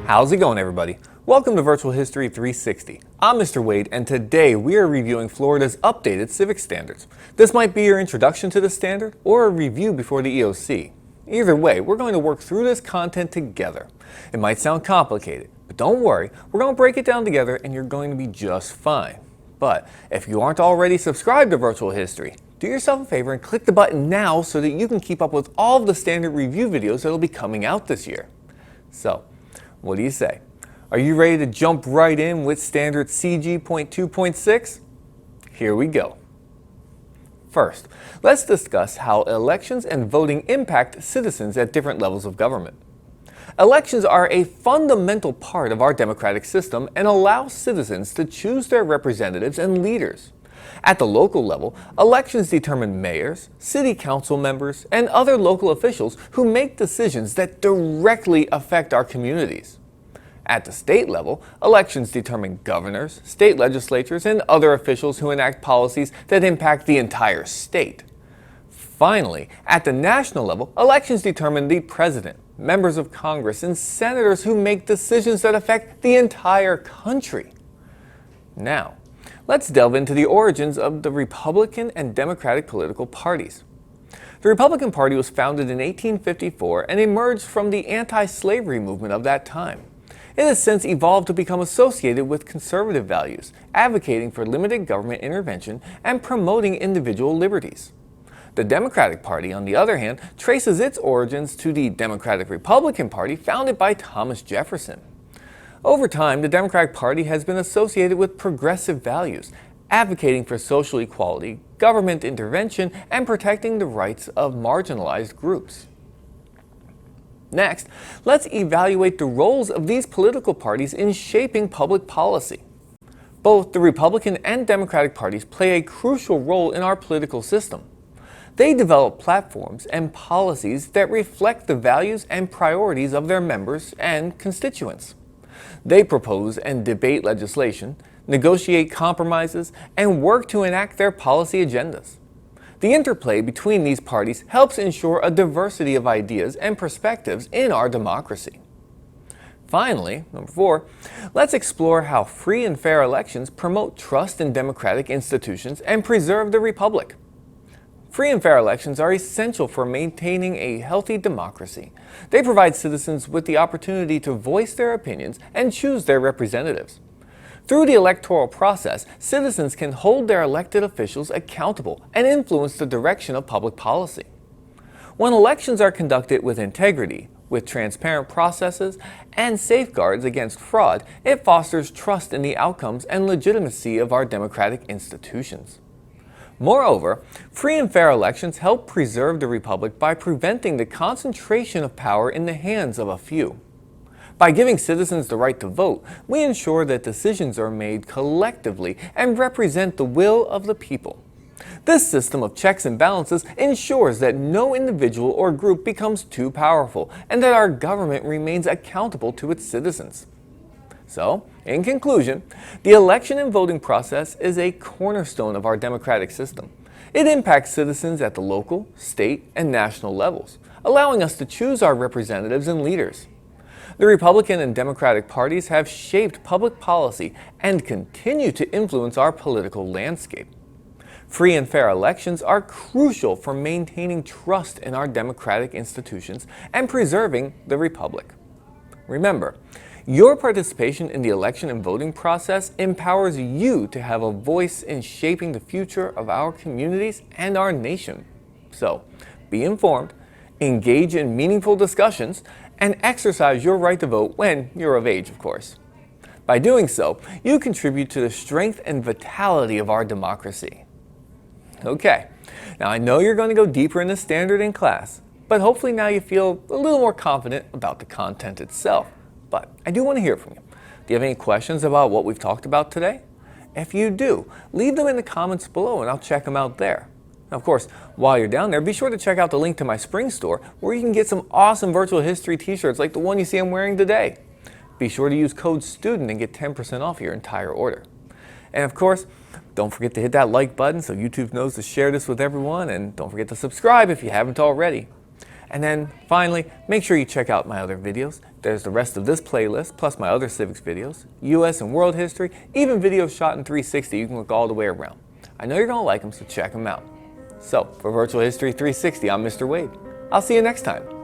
How's it going, everybody? Welcome to Virtual History 360. I'm Mr. Wade, and today we are reviewing Florida's updated civics standards. This might be your introduction to the standard or a review before the EOC. Either way, we're going to work through this content together. It might sound complicated, but don't worry, we're going to break it down together and you're going to be just fine. But if you aren't already subscribed to Virtual History, do yourself a favor and click the button now so that you can keep up with all of the standard review videos that will be coming out this year. So, what do you say? Are you ready to jump right in with standard CG.2.6? Here we go. First, let's discuss how elections and voting impact citizens at different levels of government. Elections are a fundamental part of our democratic system and allow citizens to choose their representatives and leaders. At the local level, elections determine mayors, city council members, and other local officials who make decisions that directly affect our communities. At the state level, elections determine governors, state legislatures, and other officials who enact policies that impact the entire state. Finally, at the national level, elections determine the president, members of Congress, and senators who make decisions that affect the entire country. Now, let's delve into the origins of the Republican and Democratic political parties. The Republican Party was founded in 1854 and emerged from the anti-slavery movement of that time. It has since evolved to become associated with conservative values, advocating for limited government intervention and promoting individual liberties. The Democratic Party, on the other hand, traces its origins to the Democratic-Republican Party founded by Thomas Jefferson. Over time, the Democratic Party has been associated with progressive values, advocating for social equality, government intervention, and protecting the rights of marginalized groups. Next, let's evaluate the roles of these political parties in shaping public policy. Both the Republican and Democratic parties play a crucial role in our political system. They develop platforms and policies that reflect the values and priorities of their members and constituents. They propose and debate legislation, negotiate compromises, and work to enact their policy agendas. The interplay between these parties helps ensure a diversity of ideas and perspectives in our democracy. Finally, number 4, let's explore how free and fair elections promote trust in democratic institutions and preserve the republic. Free and fair elections are essential for maintaining a healthy democracy. They provide citizens with the opportunity to voice their opinions and choose their representatives. Through the electoral process, citizens can hold their elected officials accountable and influence the direction of public policy. When elections are conducted with integrity, with transparent processes, and safeguards against fraud, it fosters trust in the outcomes and legitimacy of our democratic institutions. Moreover, free and fair elections help preserve the republic by preventing the concentration of power in the hands of a few. By giving citizens the right to vote, we ensure that decisions are made collectively and represent the will of the people. This system of checks and balances ensures that no individual or group becomes too powerful and that our government remains accountable to its citizens. So, in conclusion, the election and voting process is a cornerstone of our democratic system. It impacts citizens at the local, state, and national levels, allowing us to choose our representatives and leaders. The Republican and Democratic parties have shaped public policy and continue to influence our political landscape. Free and fair elections are crucial for maintaining trust in our democratic institutions and preserving the republic. Remember, your participation in the election and voting process empowers you to have a voice in shaping the future of our communities and our nation. So, be informed, engage in meaningful discussions, and exercise your right to vote when you're of age, of course. By doing so, you contribute to the strength and vitality of our democracy. Okay, now I know you're going to go deeper in the standard in class, but hopefully now you feel a little more confident about the content itself. But I do want to hear from you. Do you have any questions about what we've talked about today? If you do, leave them in the comments below and I'll check them out there. Now, of course, while you're down there, be sure to check out the link to my spring store where you can get some awesome virtual history t-shirts like the one you see I'm wearing today. Be sure to use code STUDENT and get 10% off your entire order. And of course, don't forget to hit that like button so YouTube knows to share this with everyone, and don't forget to subscribe if you haven't already. And then finally, make sure you check out my other videos. There's the rest of this playlist, plus my other civics videos, US and world history, even videos shot in 360 you can look all the way around. I know you're going to like them, so check them out. So, for Virtual History 360, I'm Mr. Wade. I'll see you next time.